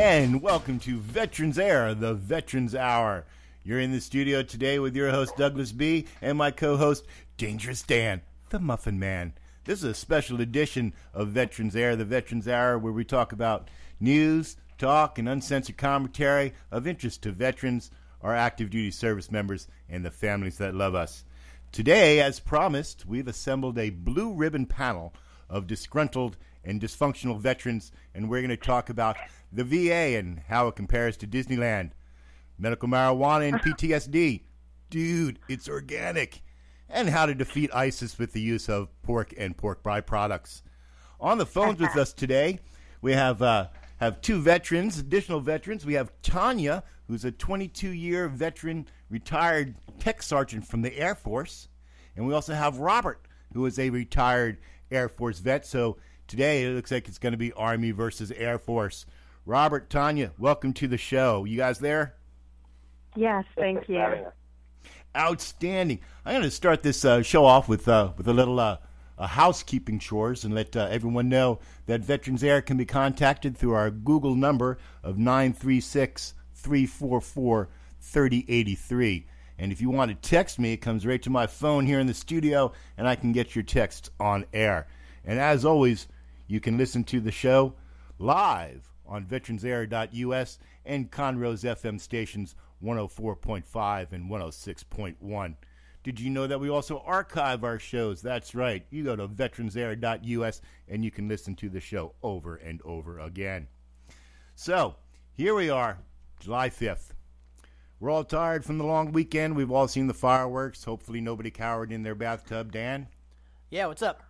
And welcome to Veterans Air, the Veterans Hour. You're in the studio today with your host, Douglas B., and my co-host, Dangerous Dan, the Muffin Man. This is a special edition of Veterans Air, the Veterans Hour, where we talk about news, talk, and uncensored commentary of interest to veterans, our active duty service members, and the families that love us. Today, as promised, we've assembled a blue ribbon panel of disgruntled and dysfunctional veterans, and we're going to talk about the VA and how it compares to Disneyland, medical marijuana and PTSD. Dude, it's organic. And how to defeat ISIS with the use of pork and pork byproducts. On the phones with us today, we have two veterans, additional veterans. We have Tanya, who's a 22-year veteran, retired tech sergeant from the Air Force. And we also have Robert, who is a retired Air Force vet. So today it looks like it's going to be Army versus Air Force. Robert, Tanya, welcome to the show. You guys there? Yes, thank you. Outstanding. I'm going to start this show off with a little housekeeping chores and let everyone know that Veterans Air can be contacted through our Google number of 936-344-3083. And if you want to text me, it comes right to my phone here in the studio, and I can get your texts on air. And as always, you can listen to the show live on VeteransAir.us and Conroe's FM stations 104.5 and 106.1. Did you know that we also archive our shows? That's right. You go to VeteransAir.us and you can listen to the show over and over again. So, here we are, July 5th. We're all tired from the long weekend. We've all seen the fireworks. Hopefully nobody cowered in their bathtub. Dan? Yeah, what's up?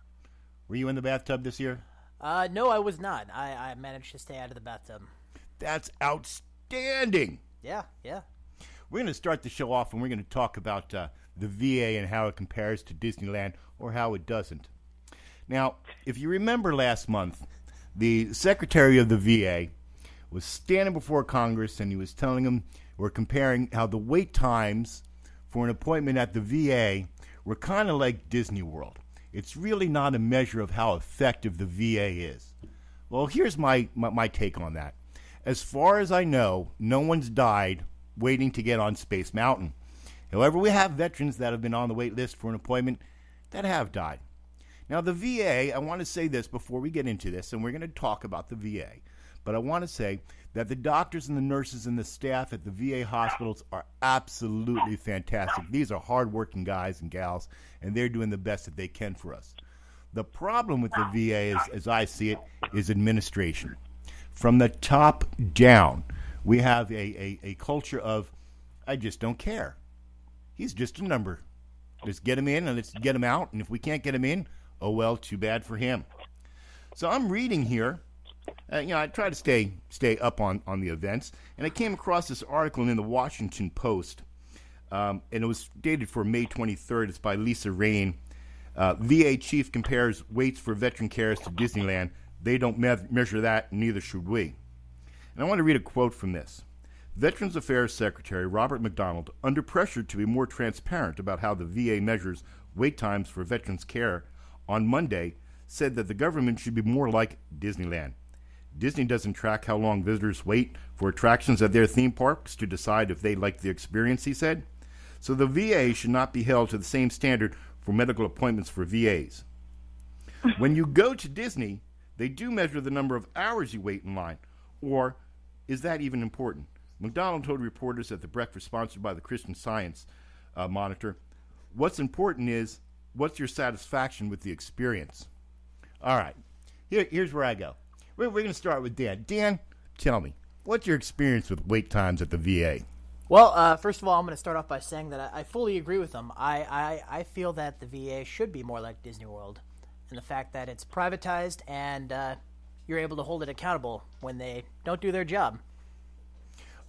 Were you in the bathtub this year? No, I was not. I managed to stay out of the bathtub. That's outstanding. Yeah. We're going to start the show off, and we're going to talk about the VA and how it compares to Disneyland or how it doesn't. Now, if you remember last month, the Secretary of the VA was standing before Congress, and he was telling them, or comparing how the wait times for an appointment at the VA were kind of like Disney World. It's really not a measure of how effective the VA is. Well, here's my take on that. As far as I know, no one's died waiting to get on Space Mountain. However, we have veterans that have been on the wait list for an appointment that have died. Now, the VA, I want to say this before we get into this, and we're going to talk about the VA, but I want to say that the doctors and the nurses and the staff at the VA hospitals are absolutely fantastic. These are hardworking guys and gals, and they're doing the best that they can for us. The problem with the VA, as I see it, is administration. From the top down, we have a culture of, I just don't care. He's just a number. Let's get him in and let's get him out, and if we can't get him in, oh well, too bad for him. So I'm reading here. I try to stay up on the events, and I came across this article in the Washington Post, and it was dated for May 23rd. It's by Lisa Rain. VA chief compares waits for veteran cares to Disneyland. They don't measure that, neither should we. And I want to read a quote from this. Veterans Affairs Secretary Robert McDonald, under pressure to be more transparent about how the VA measures wait times for veterans care, on Monday said that the government should be more like Disneyland. Disney doesn't track how long visitors wait for attractions at their theme parks to decide if they like the experience, he said. So the VA should not be held to the same standard for medical appointments for VAs. When you go to Disney, they do measure the number of hours you wait in line. Or is that even important? McDonald told reporters at the breakfast sponsored by the Christian Science Monitor, what's important is, what's your satisfaction with the experience? All right, here's where I go. We're going to start with Dan. Dan, tell me, what's your experience with wait times at the VA? Well, first of all, I'm going to start off by saying that I fully agree with them. I feel that the VA should be more like Disney World, and the fact that it's privatized and you're able to hold it accountable when they don't do their job.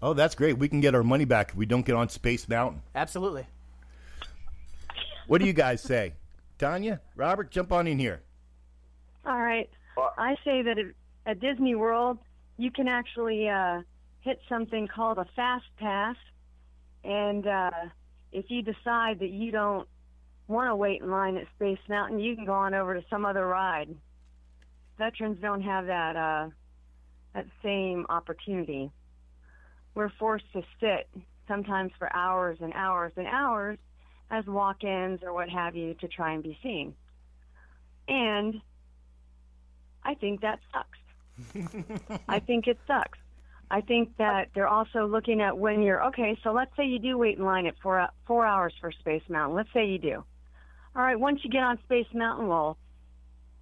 Oh, that's great. We can get our money back if we don't get on Space Mountain. Absolutely. What do you guys say? Tanya, Robert, jump on in here. All right. I say that at Disney World, you can actually hit something called a fast pass, and if you decide that you don't want to wait in line at Space Mountain, you can go on over to some other ride. Veterans don't have that that same opportunity. We're forced to sit sometimes for hours and hours and hours as walk-ins or what have you to try and be seen. And I think that sucks. I think it sucks. I think that they're also looking at when you're, okay, so let's say you do wait in line at 4 hours for Space Mountain. Let's say you do. All right, once you get on Space Mountain, well,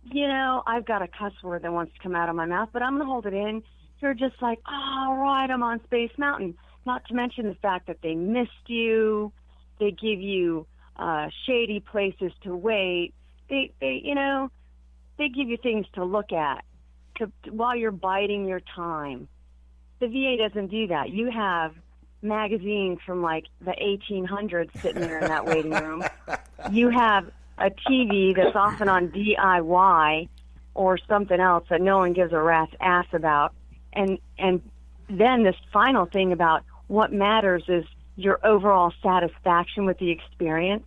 you know, I've got a cuss word that wants to come out of my mouth, but I'm going to hold it in. You're just like, all right, I'm on Space Mountain. Not to mention the fact that they missed you. They give you shady places to wait. They give you things to look at while you're biding your time. The VA doesn't do that. You have magazines from like the 1800s sitting there in that waiting room. You have a TV that's often on DIY or something else that no one gives a rat's ass about. And then this final thing about what matters is your overall satisfaction with the experience.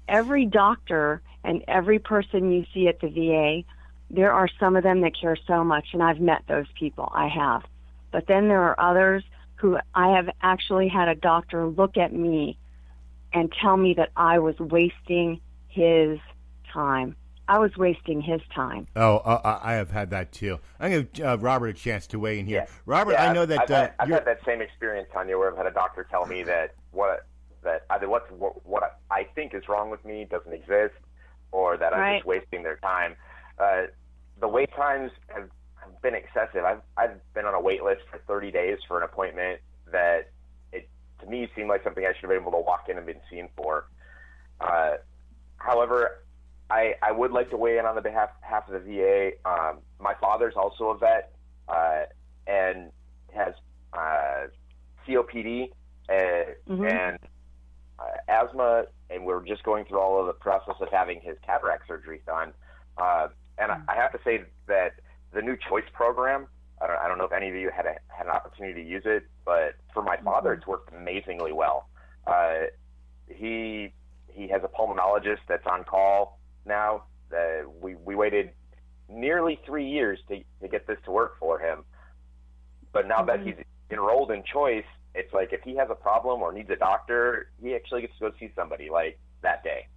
Every doctor and every person you see at the VA, there are some of them that care so much, and I've met those people. I have. But then there are others who I have actually had a doctor look at me and tell me that I was wasting his time. I was wasting his time. Oh, I have had that too. I'm going to give Robert a chance to weigh in here. Yeah. Robert, yeah, I know that I've had that same experience, Tanya, where I've had a doctor tell me that what I think is wrong with me doesn't exist, or that I'm just wasting their time. The wait times have been excessive. I've been on a wait list for 30 days for an appointment that to me seemed like something I should have been able to walk in and been seen for. However, I would like to weigh in on the behalf of the VA. My father's also a vet and has COPD and asthma, and we're just going through all of the process of having his cataract surgery done. And I have to say that the new Choice program, I don't know if any of you had an opportunity to use it, but for my father, it's worked amazingly well. He has a pulmonologist that's on call now. We waited nearly 3 years to get this to work for him. But now that he's enrolled in Choice, it's like if he has a problem or needs a doctor, he actually gets to go see somebody like that day.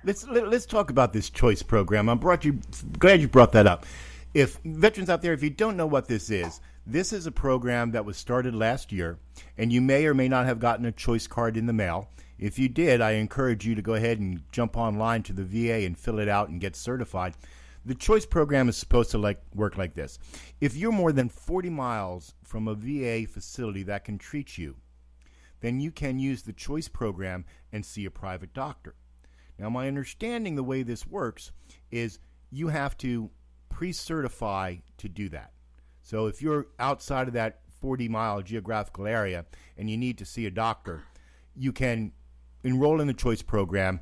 Let's talk about this Choice program. I'm glad you brought that up. If veterans out there, if you don't know what this is a program that was started last year, and you may or may not have gotten a Choice card in the mail. If you did, I encourage you to go ahead and jump online to the VA and fill it out and get certified. The Choice program is supposed to work like this. If you're more than 40 miles from a VA facility that can treat you, then you can use the Choice program and see a private doctor. Now, my understanding the way this works is you have to pre-certify to do that. So if you're outside of that 40-mile geographical area and you need to see a doctor, you can enroll in the Choice program,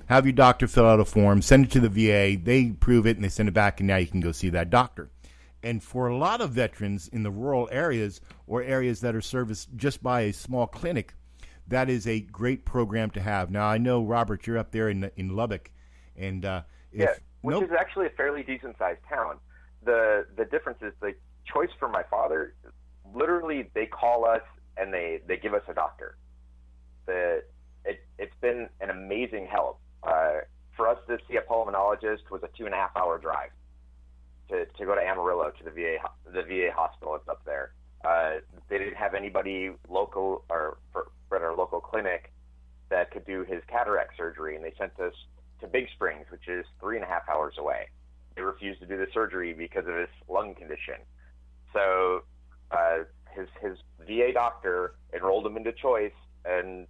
have your doctor fill out a form, send it to the VA, they approve it, and they send it back, and now you can go see that doctor. And for a lot of veterans in the rural areas or areas that are serviced just by a small clinic, that is a great program to have. Now, I know, Robert, you're up there in Lubbock. And which is actually a fairly decent-sized town. The difference is the Choice for my father, literally they call us and they give us a doctor. It's been an amazing help. For us to see a pulmonologist was a 2.5-hour drive to go to Amarillo to the VA hospital that's up there. They didn't have anybody local or at our local clinic that could do his cataract surgery, and they sent us to Big Springs, which is 3.5 hours away. They refused to do the surgery because of his lung condition. So his VA doctor enrolled him into Choice, and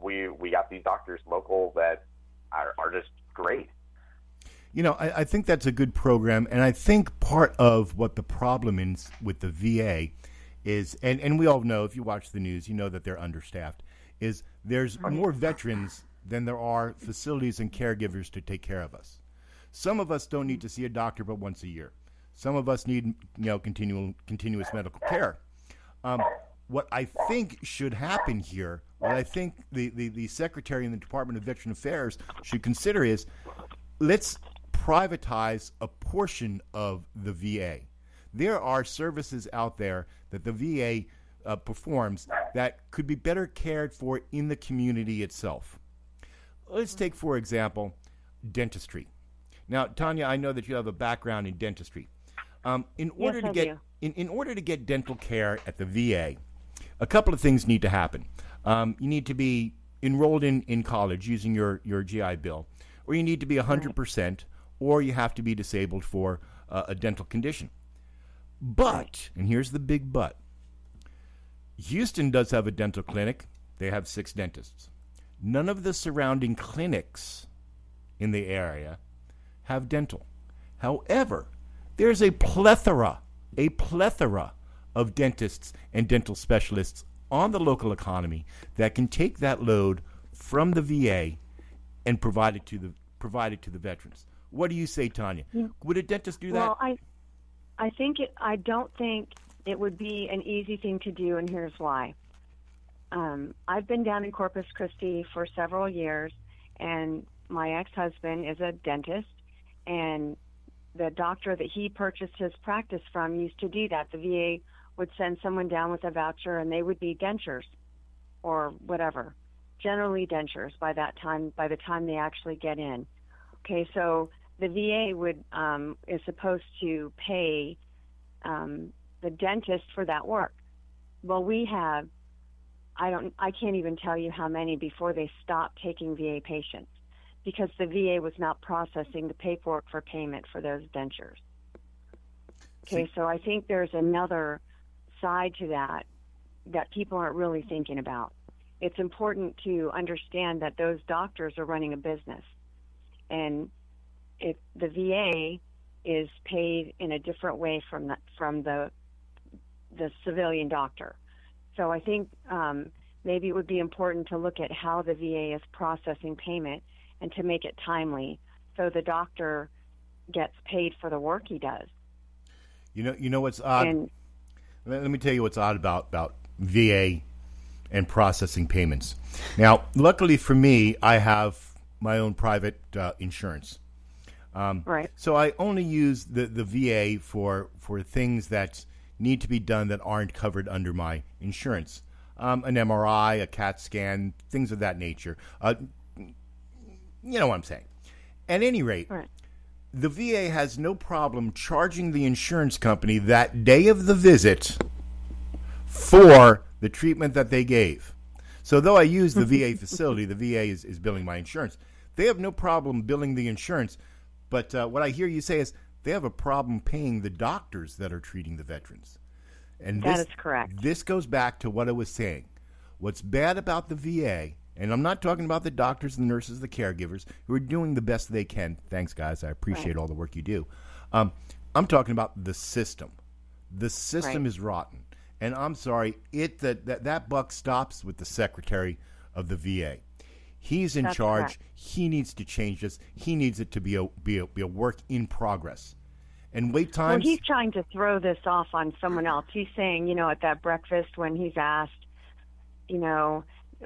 we got these doctors local that are just great. You know, I think that's a good program, and I think part of what the problem is with the VA is, and we all know, if you watch the news, you know that they're understaffed, is there's more veterans than there are facilities and caregivers to take care of us. Some of us don't need to see a doctor but once a year. Some of us need, continuous medical care. What I think should happen here, what I think the Secretary in the Department of Veteran Affairs should consider is, let's privatize a portion of the VA. There are services out there that the VA performs that could be better cared for in the community itself. Let's take, for example, dentistry. Now, Tanya, I know that you have a background in dentistry. In order to get dental care at the VA, a couple of things need to happen. You need to be enrolled in college using your GI Bill, or you need to be 100%, or you have to be disabled for a dental condition. But, and here's the big but, Houston does have a dental clinic. They have 6 dentists. None of the surrounding clinics in the area have dental. However, there's a plethora of dentists and dental specialists on the local economy that can take that load from the VA and provide it to the veterans. What do you say, Tanya? Would a dentist do that? Well, I don't think it would be an easy thing to do, and here's why. I've been down in Corpus Christi for several years, and my ex-husband is a dentist, and the doctor that he purchased his practice from used to do that. The VA would send someone down with a voucher, and they would be dentures or whatever, generally dentures by the time they actually get in. Okay, so the VA is supposed to pay the dentist for that work. Well, we have, I can't even tell you how many before they stopped taking VA patients, because the VA was not processing the paperwork for payment for those dentures. Okay, so I think there's another side to that people aren't really thinking about. It's important to understand that those doctors are running a business, and if the VA is paid in a different way from the civilian doctor. So I think maybe it would be important to look at how the VA is processing payment and to make it timely so the doctor gets paid for the work he does. You know what's odd? Let me tell you what's odd about VA and processing payments. Now, luckily for me, I have my own private insurance. Right. So I only use the VA for things that need to be done that aren't covered under my insurance. An MRI, a CAT scan, things of that nature. You know what I'm saying. At any rate, right, the VA has no problem charging the insurance company that day of the visit for the treatment that they gave. So though I use the VA facility, the VA is billing my insurance. They have no problem billing the insurance, but what I hear you say is they have a problem paying the doctors that are treating the veterans. And that is correct. This goes back to what I was saying. What's bad about the VA, and I'm not talking about the doctors, the nurses, the caregivers, who are doing the best they can. Thanks, guys. I appreciate all the work you do. I'm talking about the system. The system is rotten. And I'm sorry, that buck stops with the secretary of the VA. He's in charge. Correct. He needs to change this. He needs it to be a work in progress. And wait times. Well, he's trying to throw this off on someone else. He's saying, at that breakfast when he's asked,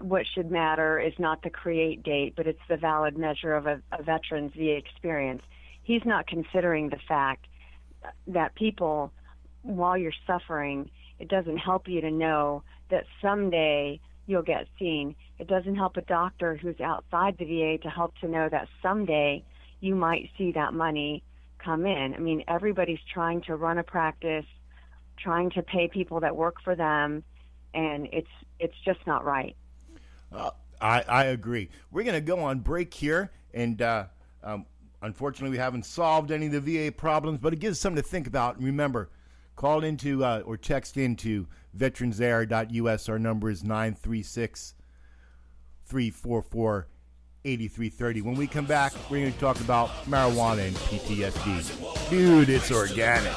what should matter is not the create date, but it's the valid measure of a veteran's VA experience. He's not considering the fact that people, while you're suffering, it doesn't help you to know that someday you'll get seen. It doesn't help a doctor who's outside the VA to help to know that someday you might see that money come in. I mean, everybody's trying to run a practice, trying to pay people that work for them, and it's just not right. I agree. We're going to go on break here, and unfortunately we haven't solved any of the VA problems, but it gives us something to think about. And remember, call into or text into VeteransAir.us. Our number is 936-344-8330. When we come back, we're going to talk about marijuana and PTSD. Dude, it's organic.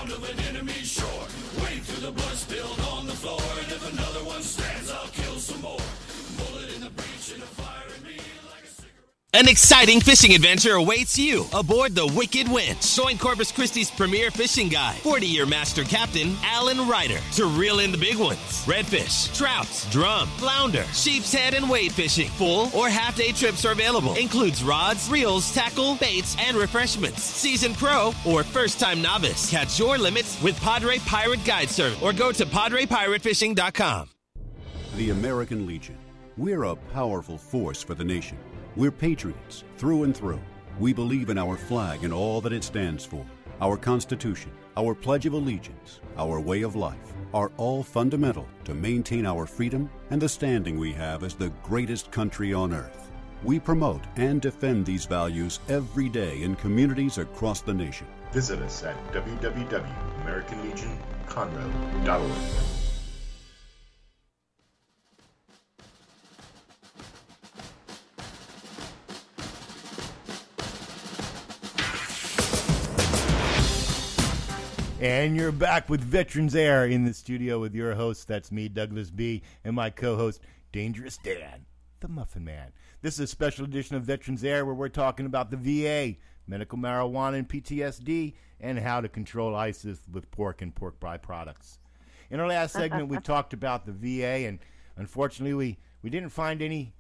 An exciting fishing adventure awaits you aboard the Wicked Winch. Join Corpus Christi's premier fishing guide, 40-year master captain Alan Ryder, to reel in the big ones. Redfish, trouts, drum, flounder, sheep's head, and wade fishing. Full or half-day trips are available. Includes rods, reels, tackle, baits, and refreshments. Seasoned pro or first-time novice. Catch your limits with Padre Pirate Guide Service or go to PadrePiratefishing.com. The American Legion. We're a powerful force for the nation. We're patriots through and through. We believe in our flag and all that it stands for. Our Constitution, our Pledge of Allegiance, our way of life are all fundamental to maintain our freedom and the standing we have as the greatest country on earth. We promote and defend these values every day in communities across the nation. Visit us at www.americanlegionconroe.org. And you're back with Veterans Air in the studio with your host, that's me, Douglas B., and my co-host, Dangerous Dan, the Muffin Man. This is a special edition of Veterans Air where we're talking about the VA, medical marijuana and PTSD, and how to control ISIS with pork and pork byproducts. In our last segment, we talked about the VA, and unfortunately, we didn't find any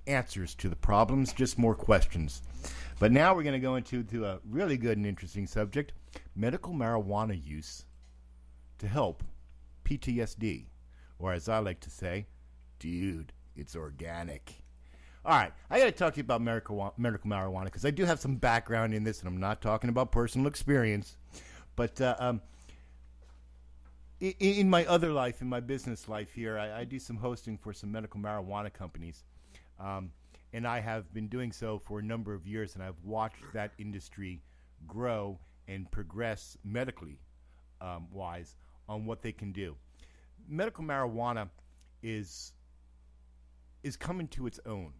answers to the problems, just more questions. But now we're going to go into a really good and interesting subject, medical marijuana use to help PTSD, or as I like to say, dude, it's organic. All right, I got to talk to you about medical marijuana because I do have some background in this, and I'm not talking about personal experience. But in my other life, in my business life here, I do some hosting for some medical marijuana companies. And I have been doing so for a number of years, and I've watched that industry grow and progress medically wise on what they can do. Medical marijuana is coming to its own.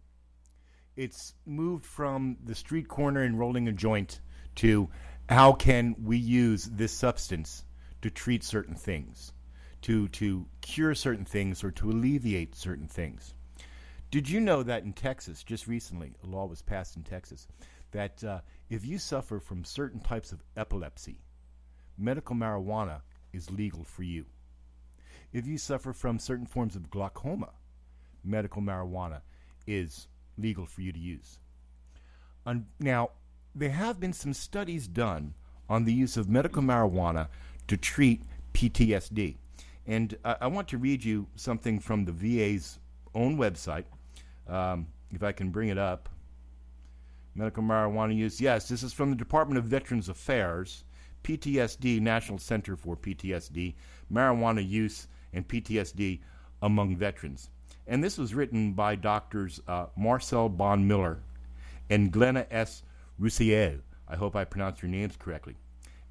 It's moved from the street corner and rolling a joint to how can we use this substance to treat certain things, to cure certain things, or to alleviate certain things. Did you know that in Texas, just recently, a law was passed in Texas, that if you suffer from certain types of epilepsy, medical marijuana is legal for you. If you suffer from certain forms of glaucoma, medical marijuana is legal for you to use. Now, there have been some studies done on the use of medical marijuana to treat PTSD. And I want to read you something from the VA's own website. If I can bring it up. Medical marijuana use. Yes, this is from the Department of Veterans Affairs, PTSD, National Center for PTSD, marijuana use and PTSD among veterans. And this was written by doctors Marcel Bon Miller and Glenna S. Roussiel. I hope I pronounced your names correctly.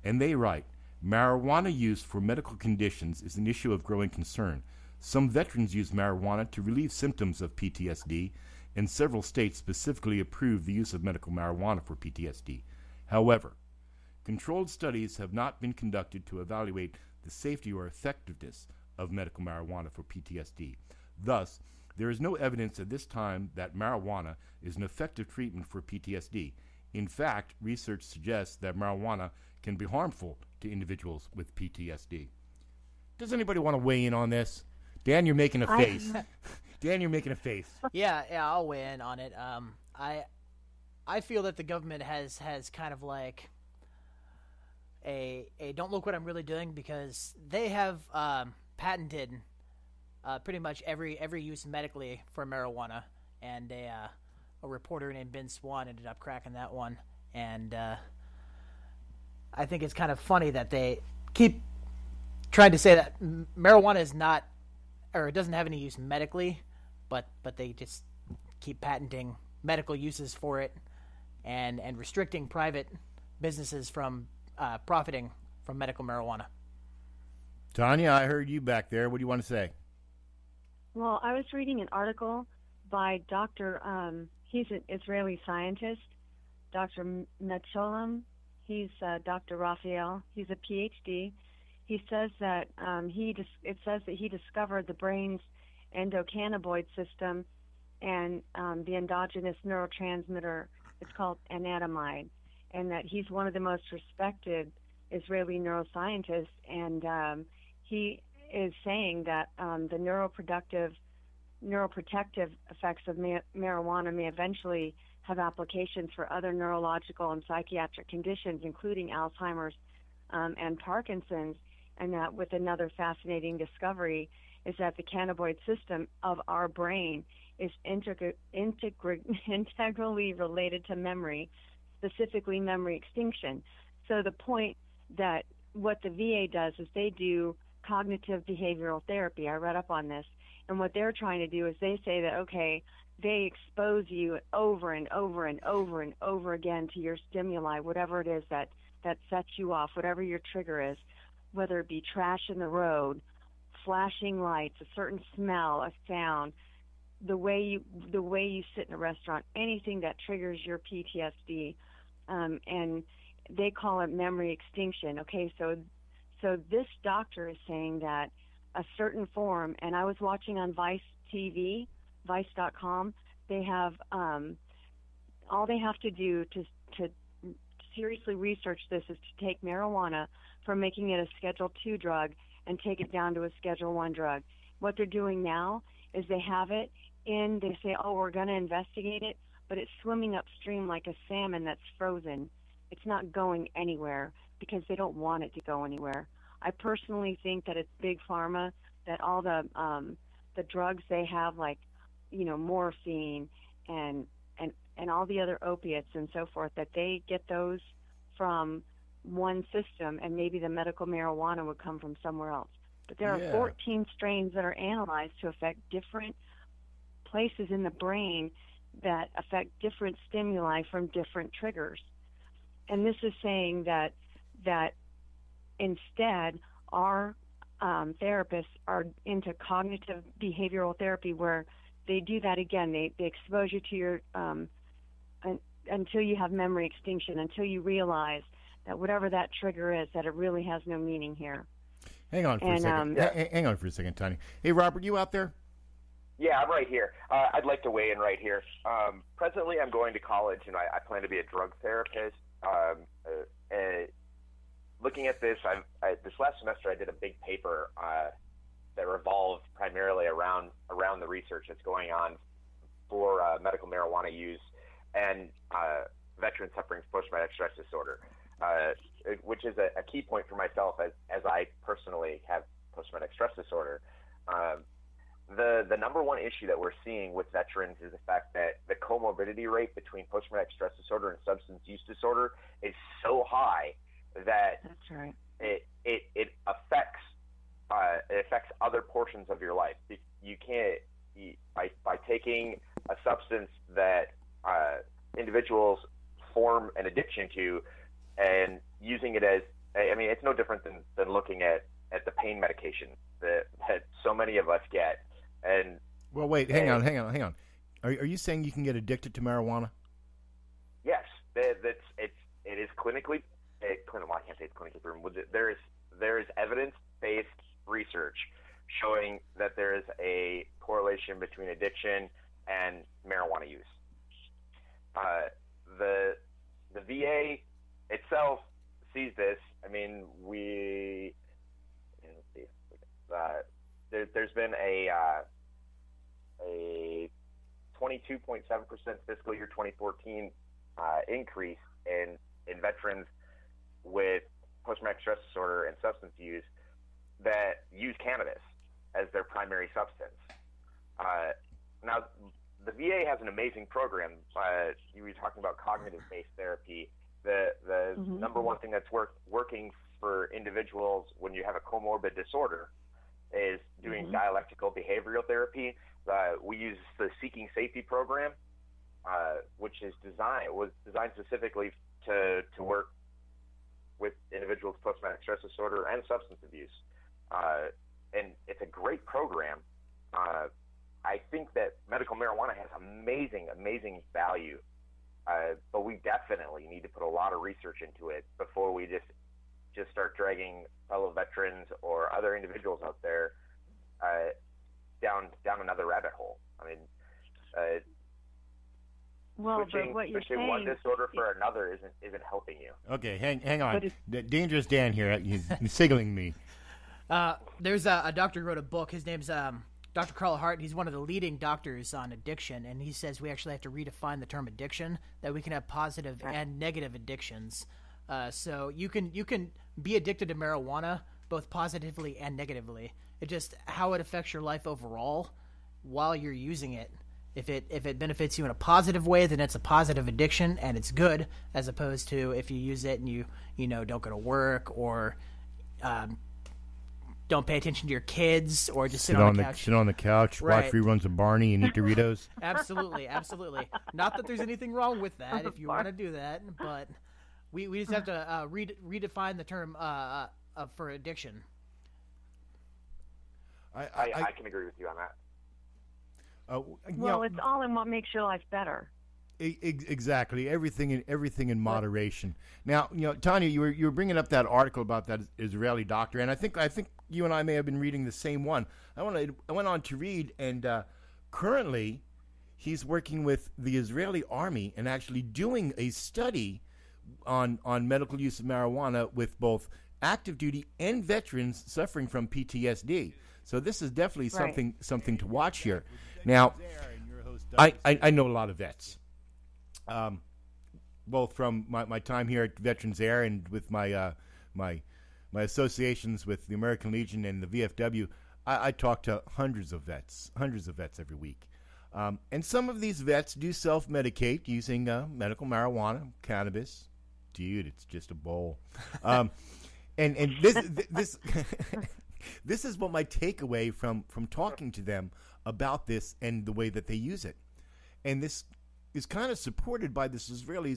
And they write, marijuana use for medical conditions is an issue of growing concern. Some veterans use marijuana to relieve symptoms of PTSD, and several states specifically approve the use of medical marijuana for PTSD. However, controlled studies have not been conducted to evaluate the safety or effectiveness of medical marijuana for PTSD. Thus, there is no evidence at this time that marijuana is an effective treatment for PTSD. In fact, research suggests that marijuana can be harmful to individuals with PTSD. Does anybody want to weigh in on this? Dan, you're making a face. Dan, you're making a face. Yeah, I'll weigh in on it. I feel that the government has kind of like a don't look what I'm really doing, because they have patented pretty much every use medically for marijuana, and a reporter named Ben Swan ended up cracking that one, and I think it's kind of funny that they keep trying to say that marijuana is not, or it doesn't have any use medically, but they just keep patenting medical uses for it and restricting private businesses from profiting from medical marijuana. Tanya, I heard you back there. What do you want to say? Well, I was reading an article by Dr. He's an Israeli scientist, Dr. Mecholam. He's Dr. Raphael. He's a PhD. He says that it says that he discovered the brain's endocannabinoid system and the endogenous neurotransmitter, it's called anandamide, and that he's one of the most respected Israeli neuroscientists, and he is saying that the neuroprotective effects of marijuana may eventually have applications for other neurological and psychiatric conditions, including Alzheimer's and Parkinson's, and that with another fascinating discovery is that the cannabinoid system of our brain is integrally related to memory, specifically memory extinction. So the point that what the VA does is they do cognitive behavioral therapy. I read up on this. And what they're trying to do is they say that, okay, they expose you over and over and over and over again to your stimuli, whatever it is that sets you off, whatever your trigger is, whether it be trash in the road, flashing lights, a certain smell, a sound, the way you sit in a restaurant, anything that triggers your PTSD, and they call it memory extinction. Okay, so this doctor is saying that a certain form, and I was watching on Vice TV, Vice.com. They have all they have to do to seriously research this is to take marijuana from making it a Schedule II drug and take it down to a Schedule I drug. What they're doing now is they have it in. They say, "Oh, we're going to investigate it," but it's swimming upstream like a salmon that's frozen. It's not going anywhere because they don't want it to go anywhere. I personally think that it's big pharma, that all the drugs they have, like, morphine and all the other opiates and so forth, that they get those from one system, and maybe the medical marijuana would come from somewhere else. But there are 14 strains that are analyzed to affect different places in the brain that affect different stimuli from different triggers. And this is saying that instead, our therapists are into cognitive behavioral therapy, where they do that again. They expose you to your until you have memory extinction, until you realize that whatever that trigger is, that it really has no meaning here. Hang on for a second. Hang on for a second, Tony. Hey, Robert, you out there? Yeah, I'm right here. I'd like to weigh in right here. Presently, I'm going to college, and I plan to be a drug therapist. Looking at this, this last semester I did a big paper that revolved primarily around the research that's going on for medical marijuana use and veterans suffering from post-traumatic stress disorder, which is a key point for myself as I personally have post-traumatic stress disorder. The number one issue that we're seeing with veterans is the fact that the comorbidity rate between post-traumatic stress disorder and substance use disorder is so high that that's right. It affects other portions of your life. You can't by taking a substance that individuals form an addiction to and using it as, I mean, it's no different than looking at the pain medication that so many of us get. And well, wait, hang on. Are you saying you can get addicted to marijuana? Yes, it is clinically. Well, I can't say it's clinically proven. There is evidence-based research showing that there is a correlation between addiction and marijuana use. The VA itself sees this. I mean, there's been a 22.7% fiscal year 2014 increase in veterans with post-traumatic stress disorder and substance use that use cannabis as their primary substance. Now, the VA has an amazing program. You were talking about cognitive-based therapy. The number one thing that's working for individuals when you have a comorbid disorder is doing dialectical behavioral therapy. We use the Seeking Safety program, which was designed specifically to work with individuals with post-traumatic stress disorder and substance abuse. And it's a great program. I think that medical marijuana has amazing value, but we definitely need to put a lot of research into it before we just start dragging fellow veterans or other individuals out there down another rabbit hole. I mean, Well, switching, but what you're switching saying, one disorder for another isn't helping you. Okay, hang on. Dangerous Dan here. He's signaling me. There's a doctor who wrote a book. His name's Dr. Carl Hart. He's one of the leading doctors on addiction, and he says we actually have to redefine the term addiction, that we can have positive and negative addictions. So you can be addicted to marijuana both positively and negatively. It just how it affects your life overall while you're using it. If it benefits you in a positive way, then it's a positive addiction and it's good, as opposed to if you use it and you don't go to work or don't pay attention to your kids or just sit on the couch. Sit on the couch, right. Watch reruns of Barney and eat Doritos. Absolutely. Not that there's anything wrong with that if you want to do that, but we just have to redefine the term for addiction. I can agree with you on that. Well, it's all in what makes your life better. Exactly. Everything in moderation. Now, Tanya, you were bringing up that article about that Israeli doctor, and I think you and I may have been reading the same one. I went on to read, and currently he's working with the Israeli army and actually doing a study on medical use of marijuana with both active duty and veterans suffering from PTSD. So this is definitely something to watch here. Now, I know a lot of vets, both from my time here at Veterans Air and with my associations with the American Legion and the VFW. I talk to hundreds of vets every week. And some of these vets do self-medicate using medical marijuana, cannabis. Dude, it's just a bowl. And this this is what my takeaway from talking to them about this and the way that they use it. And this is kind of supported by this Israeli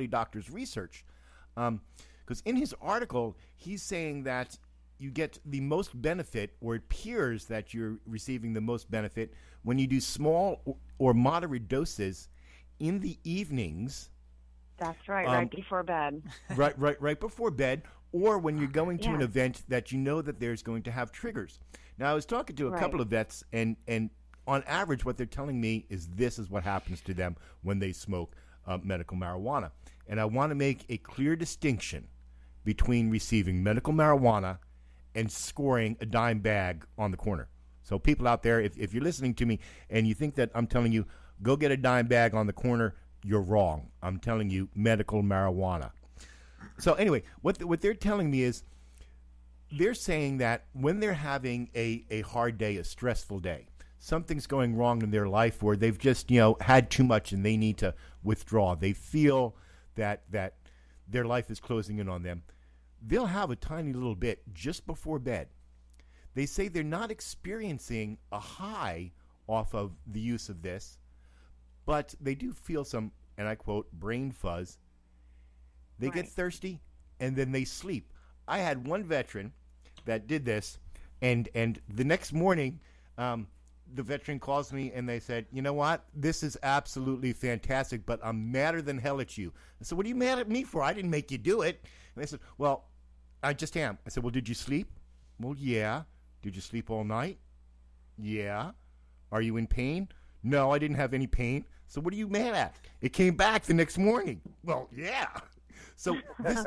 doctor's research. Because in his article, he's saying that you get the most benefit, or it appears that you're receiving the most benefit when you do small or moderate doses in the evenings. That's right, right before bed. Right before bed, or when you're going to an event that you know that there's going to have triggers. Now, I was talking to a couple of vets, and on average, what they're telling me is this is what happens to them when they smoke medical marijuana. And I want to make a clear distinction between receiving medical marijuana and scoring a dime bag on the corner. So people out there, if you're listening to me and you think that I'm telling you, go get a dime bag on the corner, you're wrong. I'm telling you medical marijuana. So anyway, what they're telling me is they're saying that when they're having a hard day, a stressful day, something's going wrong in their life where they've just, had too much and they need to withdraw. They feel that their life is closing in on them. They'll have a tiny little bit just before bed. They say they're not experiencing a high off of the use of this, but they do feel some, and I quote, brain fuzz. They get thirsty, and then they sleep. I had one veteran that did this, and the next morning, the veteran calls me, and they said, you know what? This is absolutely fantastic, but I'm madder than hell at you. I said, what are you mad at me for? I didn't make you do it. And they said, well, I just am. I said, well, did you sleep? Well, yeah. Did you sleep all night? Yeah. Are you in pain? No, I didn't have any pain. So what are you mad at? It came back the next morning. Well, yeah. So this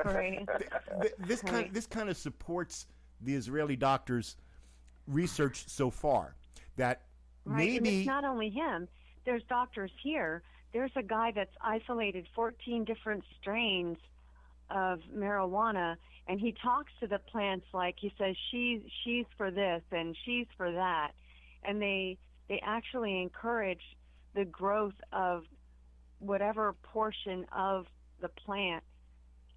kind of supports the Israeli doctor's research so far that maybe and it's not only him. There's doctors here. There's a guy that's isolated 14 different strains of marijuana, and he talks to the plants like he says she's for this and she's for that, and they actually encourage the growth of whatever portion of the plant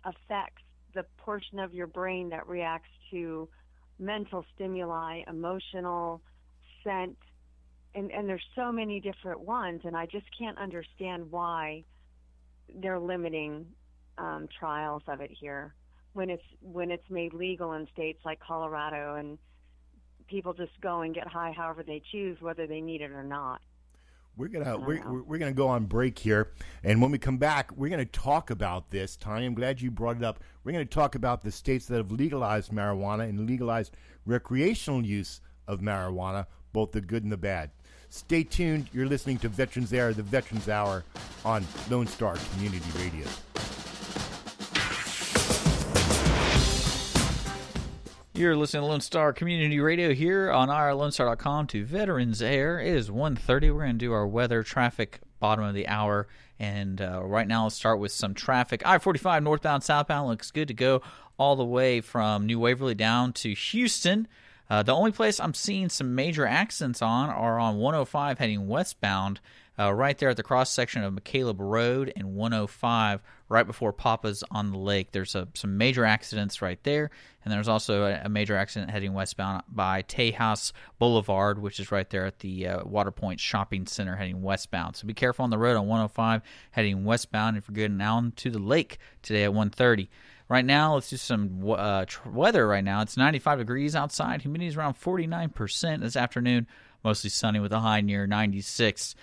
affects the portion of your brain that reacts to mental stimuli, emotional, scent, and there's so many different ones, and I just can't understand why they're limiting trials of it here when it's made legal in states like Colorado, and people just go and get high however they choose, whether they need it or not. We're gonna go on break here, and when we come back, we're gonna talk about this. Tanya, I'm glad you brought it up. We're gonna talk about the states that have legalized marijuana and legalized recreational use of marijuana, both the good and the bad. Stay tuned. You're listening to Veterans Air, the Veterans Hour on Lone Star Community Radio. You're listening to Lone Star Community Radio here on irlonestar.com to Veterans Air. It is 1:30. We're going to do our weather, traffic, bottom of the hour. And right now, let's start with some traffic. I-45 northbound, southbound looks good to go all the way from New Waverly down to Houston. The only place I'm seeing some major accidents on are on 105 heading westbound, right there at the cross-section of McCaleb Road and 105, right before Papa's on the Lake. There's some major accidents right there, and there's also a major accident heading westbound by Tejas Boulevard, which is right there at the Waterpoint Shopping Center heading westbound. So be careful on the road on 105 heading westbound if you're getting down to the lake today at 1:30. Right now, let's do some weather right now. It's 95 degrees outside. Humidity is around 49% this afternoon. Mostly sunny with a high near 96.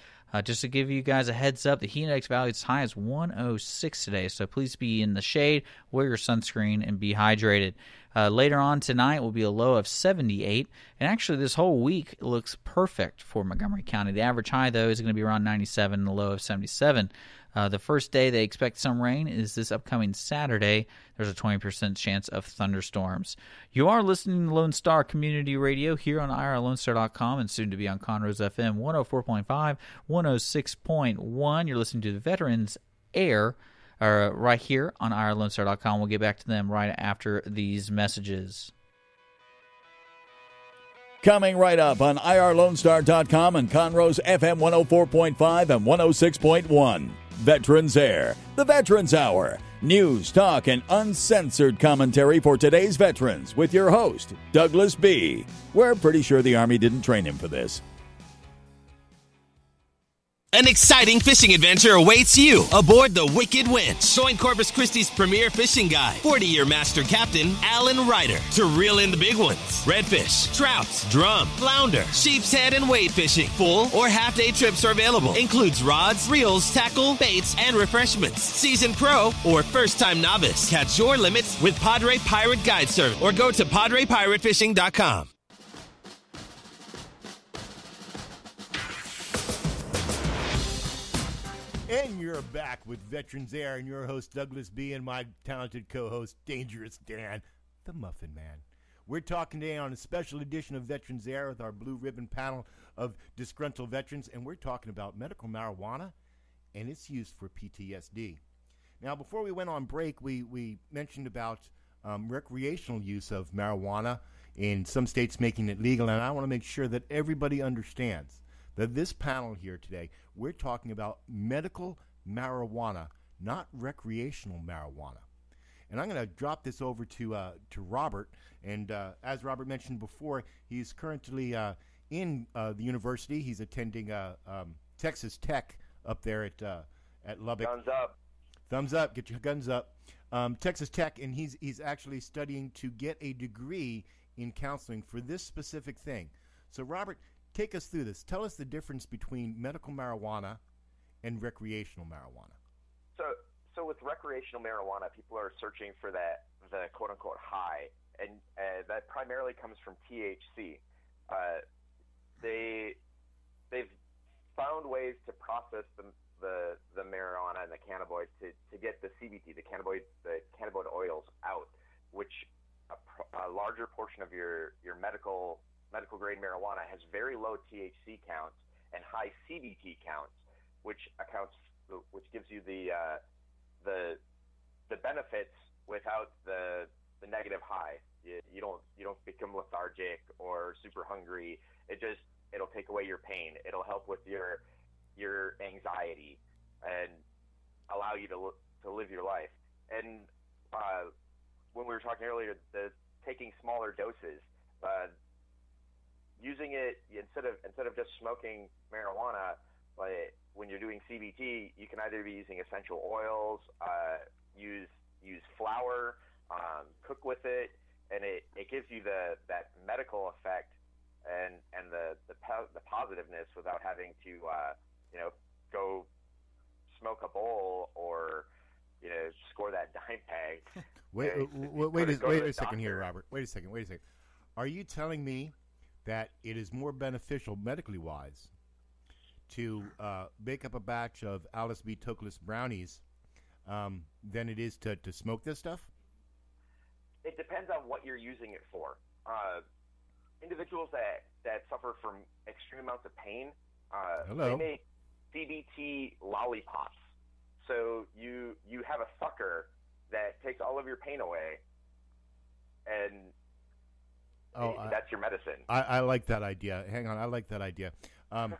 Just to give you guys a heads up, the heat index value is as high as 106 today. So please be in the shade, wear your sunscreen, and be hydrated. Later on tonight will be a low of 78. And actually, this whole week looks perfect for Montgomery County. The average high, though, is going to be around 97 and a low of 77. The first day they expect some rain is this upcoming Saturday. There's a 20% chance of thunderstorms. You are listening to Lone Star Community Radio here on irlonestar.com and soon to be on Conroe's FM 104.5, 106.1. You're listening to the Veterans Air right here on irlonestar.com. We'll get back to them right after these messages. Coming right up on irlonestar.com and Conroe's FM 104.5 and 106.1. Veterans Air, the Veterans Hour. News, talk, and uncensored commentary for today's veterans with your host, Douglas B. We're pretty sure the Army didn't train him for this. An exciting fishing adventure awaits you aboard the Wicked Winch. Join Corpus Christi's premier fishing guide, 40-year master captain Alan Ryder, to reel in the big ones. Redfish, trouts, drum, flounder, sheep's head, and wade fishing. Full or half-day trips are available. Includes rods, reels, tackle, baits, and refreshments. Seasoned pro or first-time novice. Catch your limits with Padre Pirate Guide Service or go to PadrePirateFishing.com. And you're back with Veterans Air and your host, Douglas B., and my talented co-host, Dangerous Dan, the Muffin Man. We're talking today on a special edition of Veterans Air with our blue ribbon panel of disgruntled veterans, and we're talking about medical marijuana and its use for PTSD. Now, before we went on break, we mentioned about recreational use of marijuana in some states making it legal, and I want to make sure that everybody understands that this panel here today, we're talking about medical marijuana, not recreational marijuana. And I'm going to drop this over to Robert. And as Robert mentioned before, he's currently in the university. He's attending Texas Tech up there at Lubbock. Thumbs up. Thumbs up. Get your guns up. Texas Tech, and he's actually studying to get a degree in counseling for this specific thing. So, Robert, take us through this. Tell us the difference between medical marijuana and recreational marijuana. So with recreational marijuana, people are searching for the quote-unquote high, and that primarily comes from THC. They've found ways to process the marijuana and the cannabinoids to get the CBD, the cannabinoid oils out, which a larger portion of your medical grade marijuana has very low THC counts and high CBD counts, which gives you the benefits without the negative high. You don't become lethargic or super hungry. It'll take away your pain. It'll help with your anxiety and allow you to live your life. And when we were talking earlier, taking smaller doses. Using it instead of just smoking marijuana, when you're doing CBT, you can either be using essential oils, use flour, cook with it, and it gives you that medical effect and the positiveness without having to go smoke a bowl or score that dime tag. Wait a second here, Robert. Wait a second. Are you telling me that it is more beneficial medically wise to bake up a batch of Alice B. Toklas brownies than it is to smoke this stuff? It depends on what you're using it for. Individuals that suffer from extreme amounts of pain, they make CBT lollipops. So you have a sucker that takes all of your pain away, and that's your medicine. I like that idea. Hang on, I like that idea. I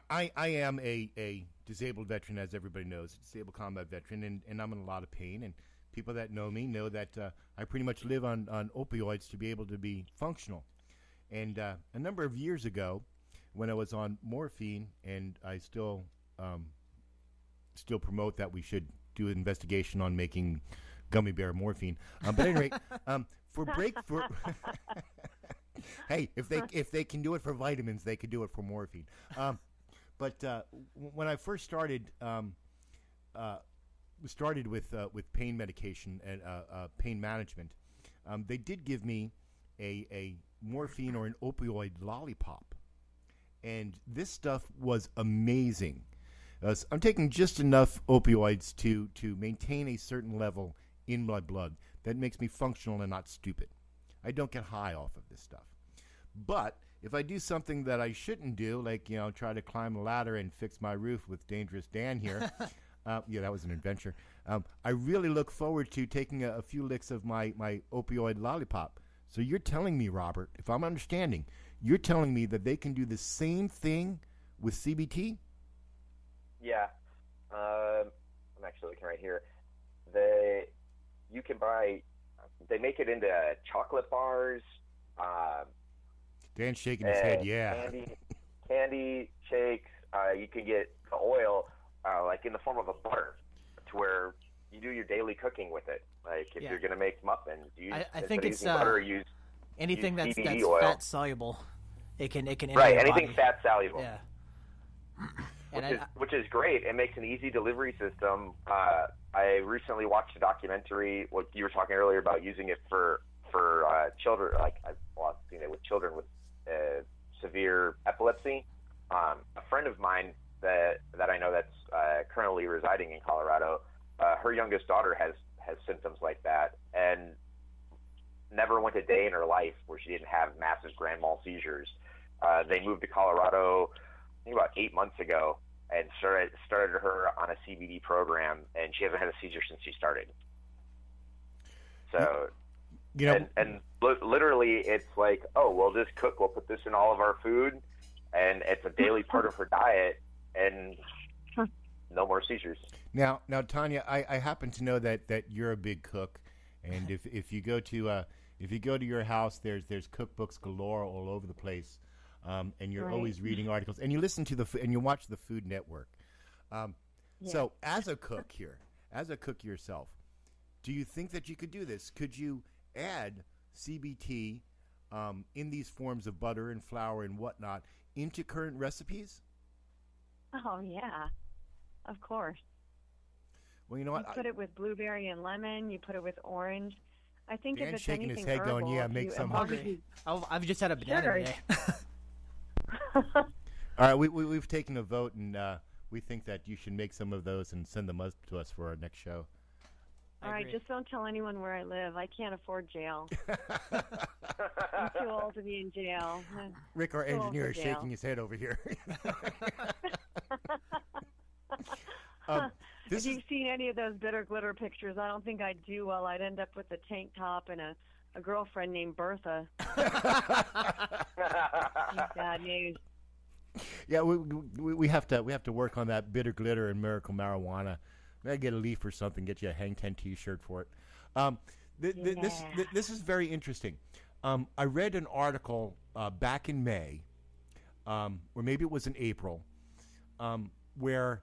am a disabled veteran, as everybody knows, a disabled combat veteran, and I'm in a lot of pain. And people that know me know that I pretty much live on opioids to be able to be functional. And a number of years ago, when I was on morphine, and I still promote that we should do an investigation on making gummy bear morphine. But at any rate, hey, if they can do it for vitamins, they can do it for morphine. But when I first started with pain medication and pain management, they did give me a morphine or an opioid lollipop, and this stuff was amazing. So I'm taking just enough opioids to maintain a certain level in my blood that makes me functional and not stupid. I don't get high off of this stuff. But if I do something that I shouldn't do, like, try to climb a ladder and fix my roof with Dangerous Dan here, yeah, that was an adventure. I really look forward to taking a few licks of my opioid lollipop. So you're telling me, Robert, if I'm understanding, you're telling me that they can do the same thing with CBT? Yeah. I'm actually looking right here. You can buy, they make it into chocolate bars. Dan's shaking his head, yeah. Candy shakes. You can get the oil, like in the form of a butter, to where you do your daily cooking with it. Like if you're going to make muffins, I think it's butter, use anything that's oil. fat soluble. It can right, anything body. fat soluble. Yeah. Which is great. It makes an easy delivery system. I recently watched a documentary. What you were talking earlier about using it for children. Like I've seen it with children with severe epilepsy. A friend of mine that I know that's currently residing in Colorado, her youngest daughter has symptoms like that, and never went a day in her life where she didn't have massive grand mal seizures. They moved to Colorado, I think about 8 months ago, and started her on a CBD program, and she hasn't had a seizure since she started. So, and literally, it's like, oh, we'll just cook. We'll put this in all of our food, and it's a daily part of her diet, and no more seizures. Now, Tanya, I happen to know that you're a big cook, and if you go to your house, there's cookbooks galore all over the place. And you're always reading articles, and you listen to and you watch the Food Network. So, as a cook yourself, do you think that you could do this? Could you add CBT in these forms of butter and flour and whatnot into current recipes? Oh yeah, of course. Well, you know what? You put it with blueberry and lemon. You put it with orange. I think Dan's if it's shaking anything his head, herbal, going, "Yeah, make some." I've just had a banana today. All right, we've taken a vote, and we think that you should make some of those and send them up to us for our next show. All right, just don't tell anyone where I live. I can't afford jail. I'm too old to be in jail. Rick, our engineer, is shaking his head over here. If you've seen any of those bitter glitter pictures, I don't think I'd do well. I'd end up with a tank top and a girlfriend named Bertha. Bad news. Yeah, we have to work on that bitter glitter and miracle marijuana. Maybe get a leaf or something. Get you a Hang 10 T-shirt for it. This is very interesting. I read an article back in May, or maybe it was in April, where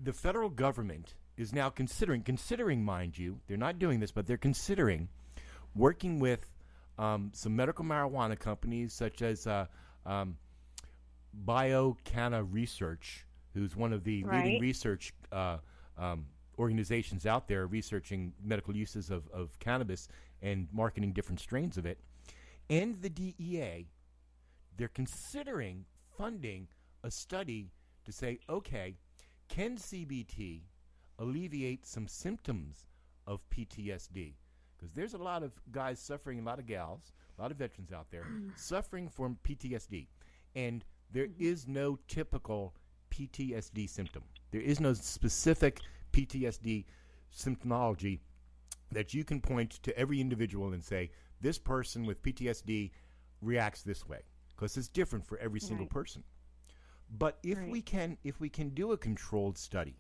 the federal government is now considering, mind you, they're not doing this, but they're considering working with some medical marijuana companies such as BioCanna Research, who's one of the leading research organizations out there researching medical uses of cannabis and marketing different strains of it, and the DEA. They're considering funding a study to say, okay, can CBT alleviate some symptoms of PTSD? Because there's a lot of guys suffering, a lot of gals, a lot of veterans out there suffering from PTSD. And there is no typical PTSD symptom. There is no specific PTSD symptomology that you can point to every individual and say, this person with PTSD reacts this way, because it's different for every single person. But if we can do a controlled study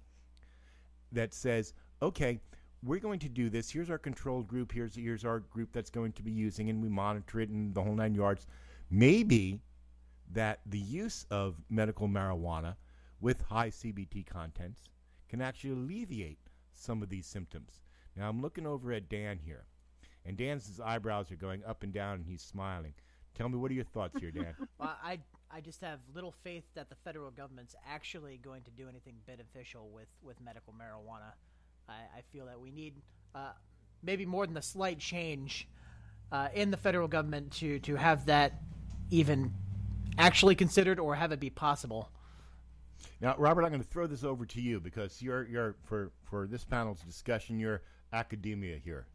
that says, okay, we're going to do this, here's our controlled group, here's our group that's going to be using, and we monitor it and the whole 9 yards, maybe that the use of medical marijuana with high CBT contents can actually alleviate some of these symptoms. Now, I'm looking over at Dan here, and Dan's eyebrows are going up and down, and he's smiling. Tell me, what are your thoughts here, Dan? Well, I just have little faith that the federal government's actually going to do anything beneficial with medical marijuana. I feel that we need maybe more than a slight change in the federal government to have that even actually considered or have it be possible. Now, Robert, I'm going to throw this over to you because you're for this panel's discussion, you're academia here.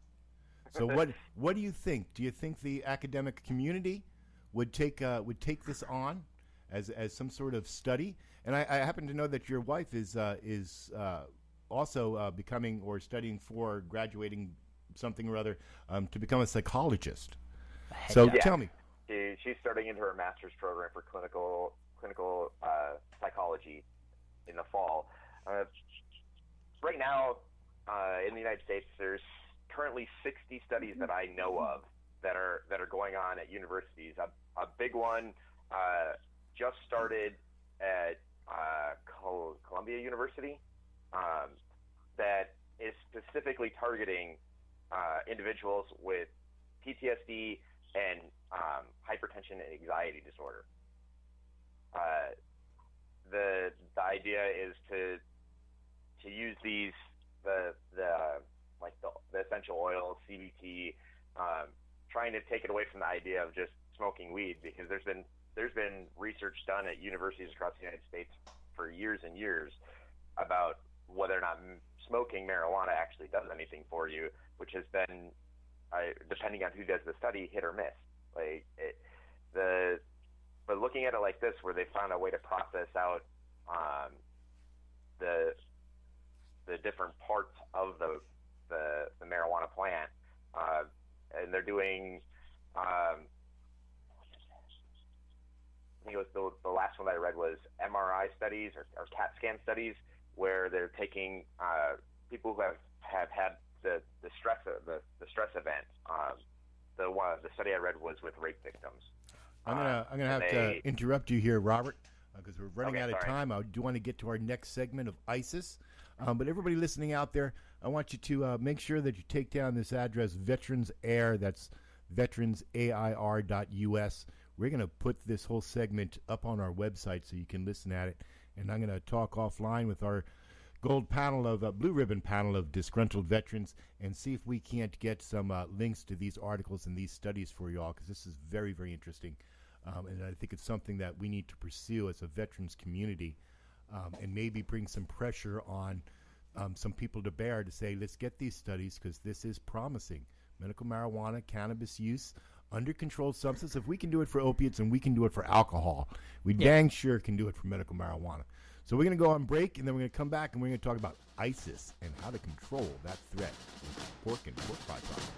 So what do you think? Do you think the academic community would take this on as some sort of study? And I happen to know that your wife is also becoming or studying for graduating something or other to become a psychologist. So tell me. She's starting into her master's program for clinical psychology in the fall. Right now, in the United States, there's currently 60 studies that I know of that are going on at universities. A big one just started at Columbia University that is specifically targeting individuals with PTSD and hypertension and anxiety disorder. The idea is to use these the essential oils, CBT, trying to take it away from the idea of just smoking weed, because there's been research done at universities across the United States for years and years about whether or not smoking marijuana actually does anything for you, which has been, depending on who does the study, hit or miss. But looking at it like this, where they found a way to process out the different parts of the marijuana plant, and they're doing, I think it was the last one that I read was MRI studies or CAT scan studies, where they're taking people who have had the stress event. The study I read was with rape victims. I'm gonna have to interrupt you here, Robert, because we're running out of time. I do want to get to our next segment of ISIS. But everybody listening out there, I want you to make sure that you take down this address, VeteransAir. That's VeteransAir.us. We're going to put this whole segment up on our website so you can listen at it. And I'm going to talk offline with our gold panel of blue ribbon panel of disgruntled veterans and see if we can't get some links to these articles and these studies for you all, because this is very, very interesting. And I think it's something that we need to pursue as a veterans community, and maybe bring some pressure on some people to bear to say, let's get these studies, because this is promising. Medical marijuana, cannabis use, under controlled substance. If we can do it for opiates and we can do it for alcohol, we dang sure can do it for medical marijuana. So we're going to go on break, and then we're going to come back, and we're going to talk about ISIS and how to control that threat with pork and pork byproducts.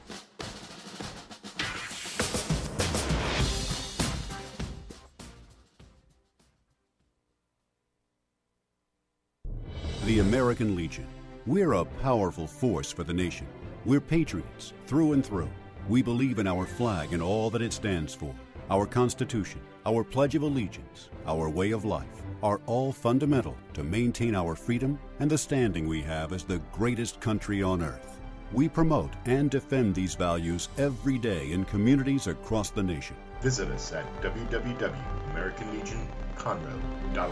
The American Legion. We're a powerful force for the nation. We're patriots through and through. We believe in our flag and all that it stands for. Our Constitution, our Pledge of Allegiance, our way of life are all fundamental to maintain our freedom and the standing we have as the greatest country on earth. We promote and defend these values every day in communities across the nation. Visit us at www.americanlegionconroe.org.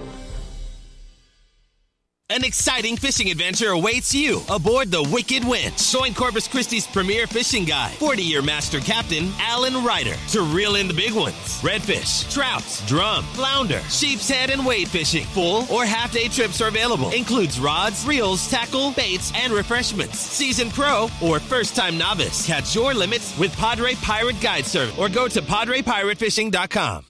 An exciting fishing adventure awaits you aboard the Wicked Winch. Join Corpus Christi's premier fishing guide, 40-year master captain Alan Ryder, to reel in the big ones. Redfish, trouts, drum, flounder, sheep's head, and wade fishing. Full or half-day trips are available. Includes rods, reels, tackle, baits, and refreshments. Seasoned pro or first-time novice. Catch your limits with Padre Pirate Guide Service or go to PadrePirateFishing.com.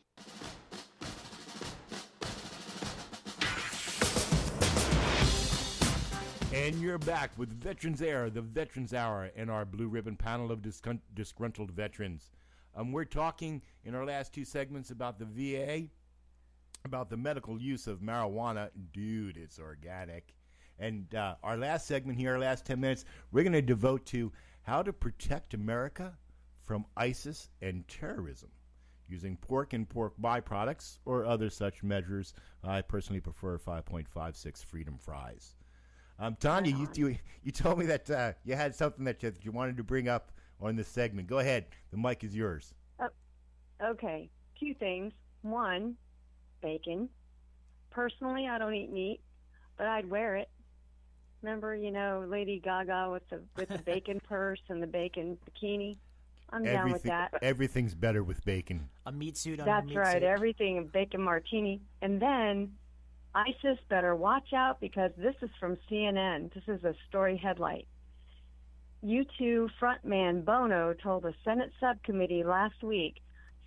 And you're back with Veterans Air, the Veterans Hour, and our blue ribbon panel of disgruntled veterans. We're talking in our last two segments about the VA, about the medical use of marijuana. Dude, it's organic. And our last segment here, our last 10 minutes, we're going to devote to how to protect America from ISIS and terrorism using pork and pork byproducts or other such measures. I personally prefer 5.56 Freedom Fries. Tanya, you told me that you had something that you wanted to bring up on this segment. Go ahead. The mic is yours. Okay. Two things. One, bacon. Personally, I don't eat meat, but I'd wear it. Remember, Lady Gaga with the bacon purse and the bacon bikini? I'm down with that. Everything's better with bacon. A meat suit on That's a meat right. suit. Everything, a bacon martini. And then ISIS better watch out, because this is from CNN. This is a story headline. U2 frontman Bono told a Senate subcommittee last week,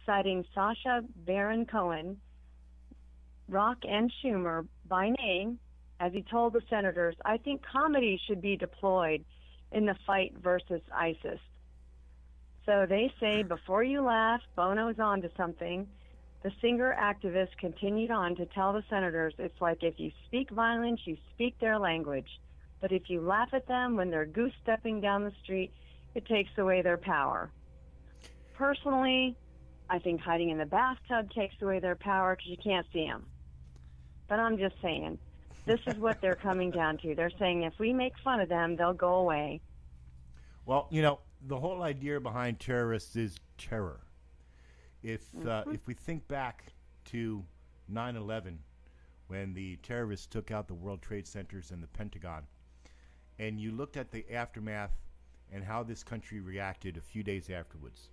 citing Sacha Baron Cohen, Rock, and Schumer by name, as he told the senators, "I think comedy should be deployed in the fight versus ISIS." So they say, before you laugh, Bono's onto something. The singer-activist continued on to tell the senators, it's like if you speak violence, you speak their language. But if you laugh at them when they're goose-stepping down the street, it takes away their power. Personally, I think hiding in the bathtub takes away their power because you can't see them. But I'm just saying, this is what they're coming down to. They're saying if we make fun of them, they'll go away. Well, the whole idea behind terrorists is terror. If we think back to 9/11, when the terrorists took out the World Trade Centers and the Pentagon, and you looked at the aftermath and how this country reacted a few days afterwards,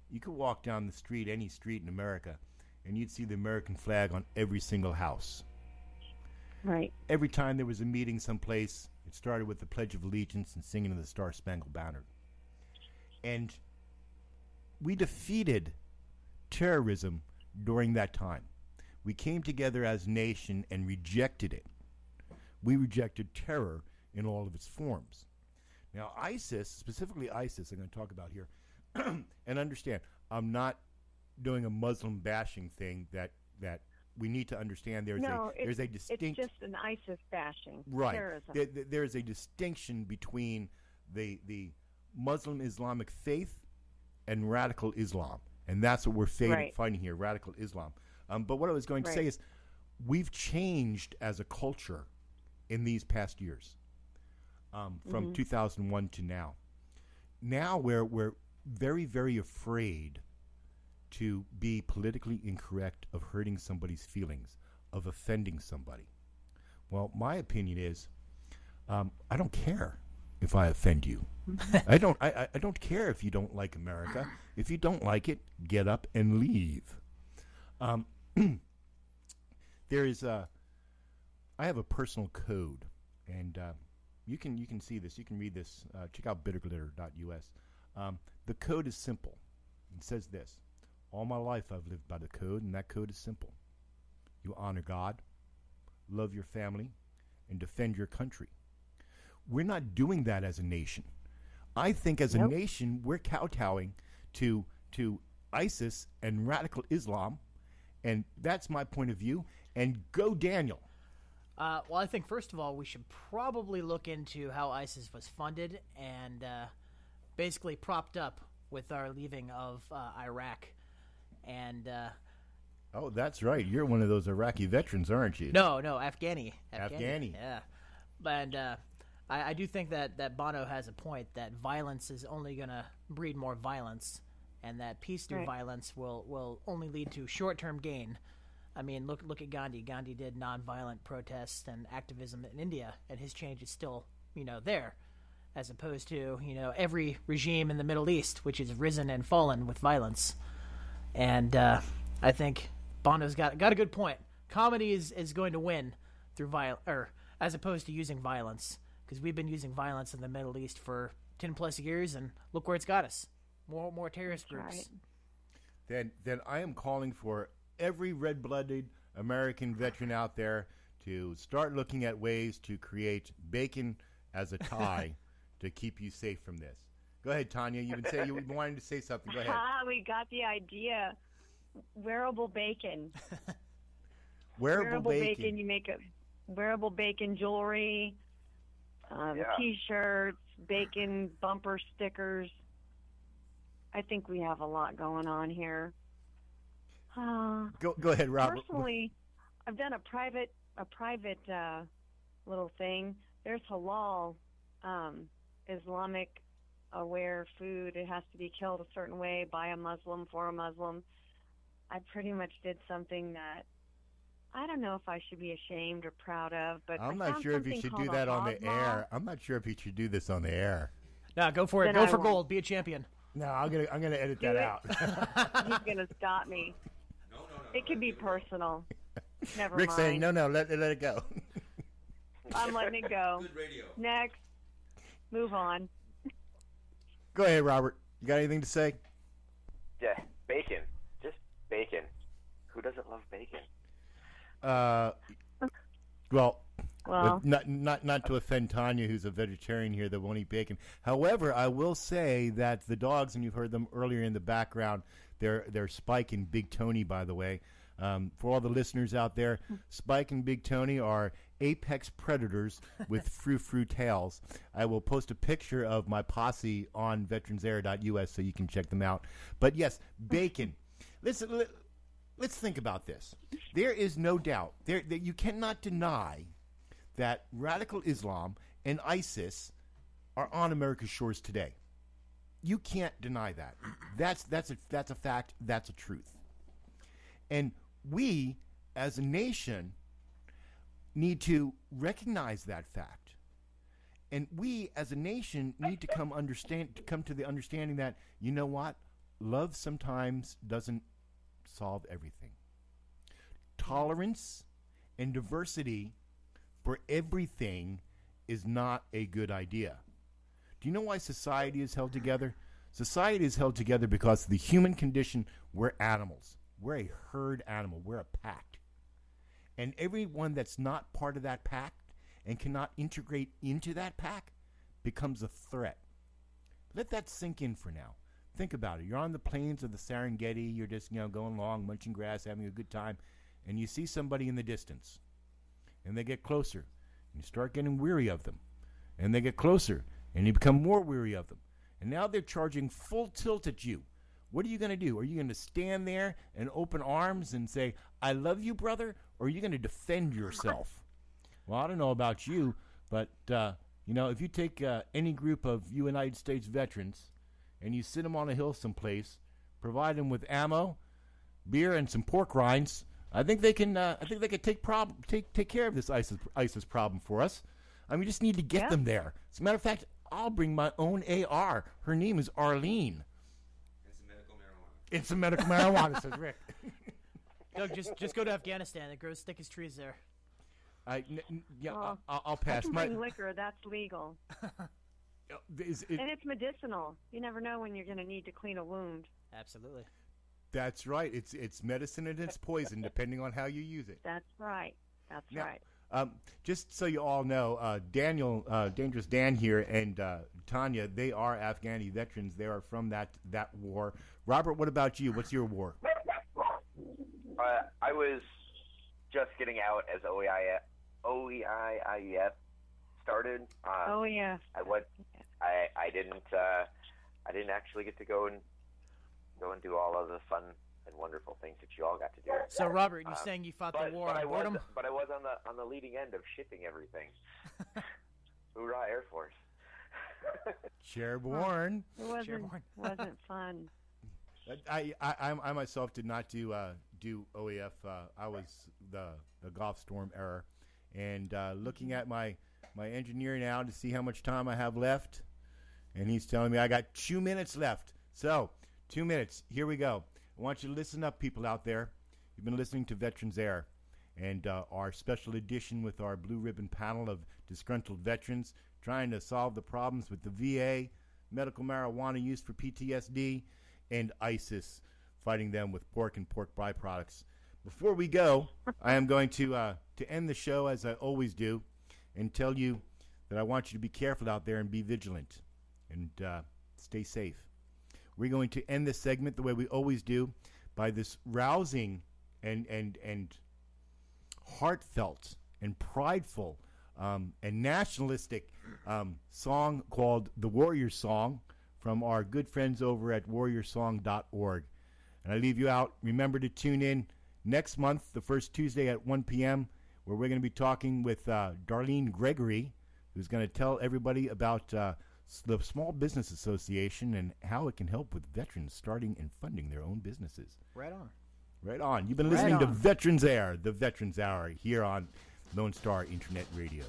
you could walk down the street, any street in America, and you'd see the American flag on every single house. Right. Every time there was a meeting someplace, it started with the Pledge of Allegiance and singing of the Star-Spangled Banner. And we defeated terrorism during that time. We came together as a nation and rejected it. We rejected terror in all of its forms. Now, ISIS, specifically ISIS, I'm going to talk about here, and understand, I'm not doing a Muslim bashing thing that we need to understand. There's a distinct. It's just an ISIS bashing. Right. Terrorism. There's a distinction between the Muslim Islamic faith and radical Islam. And that's what we're fighting here, radical Islam. But what I was going to say is we've changed as a culture in these past years, from 2001 to now. Now we're very, very afraid to be politically incorrect, of hurting somebody's feelings, of offending somebody. Well, my opinion is I don't care if I offend you. I don't care if you don't like America. If you don't like it, get up and leave. I have a personal code, and you can see this. You can read this. Check out VeteransAir.us. The code is simple. It says this: all my life I've lived by the code, and that code is simple. You honor God, love your family, and defend your country. We're not doing that as a nation. I think as a nation, we're kowtowing to ISIS and radical Islam, and that's my point of view. And go Daniel. Well, I think, first of all, we should probably look into how ISIS was funded and basically propped up with our leaving of Iraq. And oh, that's right. You're one of those Iraqi veterans, aren't you? No, Afghani. Yeah. And I do think that Bono has a point, that violence is only going to breed more violence, and that peace through violence will only lead to short-term gain. I mean, look at Gandhi. Gandhi did nonviolent protests and activism in India, and his change is still, there, as opposed to, every regime in the Middle East, which has risen and fallen with violence. And I think Bondo's got a good point. Comedy is going to win through as opposed to using violence, because we've been using violence in the Middle East for 10+ years, and look where it's got us. More terrorist groups. Right. Then I am calling for every red-blooded American veteran out there to start looking at ways to create bacon as a tie to keep you safe from this. Go ahead, Tanya. You've been wanting to say something. Go ahead. We got the idea. Wearable bacon. Wearable bacon. You make a wearable bacon jewelry, T-shirts, bacon bumper stickers. I think we have a lot going on here. Go ahead, Robert. Personally, I've done a private little thing. There's halal, Islamic aware food. It has to be killed a certain way by a Muslim for a Muslim. I pretty much did something that I don't know if I should be ashamed or proud of, but I'm not sure if you should do that on the air. I'm not sure if you should do this on the air. No, go for it. Go for gold. Be a champion. No, I'm gonna edit that out. He's gonna stop me. No. It could be personal. Never Rick's mind. saying no, let it go. I'm letting it go. Good radio. Next. Move on. Go ahead, Robert. You got anything to say? Yeah, bacon. Just bacon. Who doesn't love bacon? Well, not to offend Tanya, who's a vegetarian here that won't eat bacon. However, I will say that the dogs, and you've heard them earlier in the background, they're Spike and Big Tony, by the way. For all the listeners out there, Spike and Big Tony are apex predators with frou-frou tails. I will post a picture of my posse on VeteransAir.us so you can check them out. But yes, bacon. Listen, let's think about this. There is no doubt that you cannot deny that radical Islam and ISIS are on America's shores today. You can't deny that. That's a fact. That's a truth. And we, as a nation, need to recognize that fact. And we, as a nation, need to come to the understanding that, you know what? Love sometimes doesn't solve everything. Tolerance and diversity for everything is not a good idea. Do you know why society is held together? Society is held together because of the human condition. We're animals. We're a herd animal. We're a pack. And everyone that's not part of that pack and cannot integrate into that pack becomes a threat. Let that sink in for now. Think about it. You're on the plains of the Serengeti. You're just going along, munching grass, having a good time, and you see somebody in the distance. And they get closer, and you start getting weary of them. And they get closer, and you become more weary of them. And now they're charging full tilt at you. What are you going to do? Are you going to stand there and open arms and say, I love you, brother? Or are you going to defend yourself? Well, I don't know about you, but, if you take any group of United States veterans and you sit them on a hill someplace, provide them with ammo, beer, and some pork rinds, I think they can. Take care of this ISIS problem for us. We just need to get them there. As a matter of fact, I'll bring my own AR. Her name is Arlene. It's a medical marijuana, says Rick. Doug, just go to Afghanistan. It grows thick as trees there. I'll pass. I can bring liquor. That's legal. And it's medicinal. You never know when you're going to need to clean a wound. Absolutely. That's right. It's medicine and it's poison, depending on how you use it. That's right. Right. Just so you all know, Daniel, Dangerous Dan here, and Tanya, they are Afghani veterans. They are from that war. Robert, what about you? What's your war? I was just getting out as OEIF started. Yeah. I didn't actually get to go and do all of the fun and wonderful things that you all got to do. So, Robert, you're saying you fought the war on boredom? But I was on the leading end of shipping everything. Hoorah, Air Force. Chairborne. It wasn't fun. I myself did not do OEF. I was the Golf Storm era, and looking at my engineer now to see how much time I have left, and he's telling me I got 2 minutes left. So 2 minutes. Here we go. I want you to listen up, people out there. You've been listening to Veterans Air, and our special edition with our blue ribbon panel of disgruntled veterans trying to solve the problems with the VA, medical marijuana use for PTSD, and ISIS, fighting them with pork and pork byproducts. Before we go, I am going to end the show as I always do and tell you that I want you to be careful out there and be vigilant and stay safe. We're going to end this segment the way we always do by this rousing and heartfelt and prideful and nationalistic song called The Warrior Song from our good friends over at warriorsong.org. And I leave you out. Remember to tune in next month, the first Tuesday at 1 p.m., where we're going to be talking with Darlene Gregory, who's going to tell everybody about the Small Business Association and how it can help with veterans starting and funding their own businesses. Right on. Right on. You've been listening to Veterans Air, the Veterans Hour, here on Lone Star Internet Radio.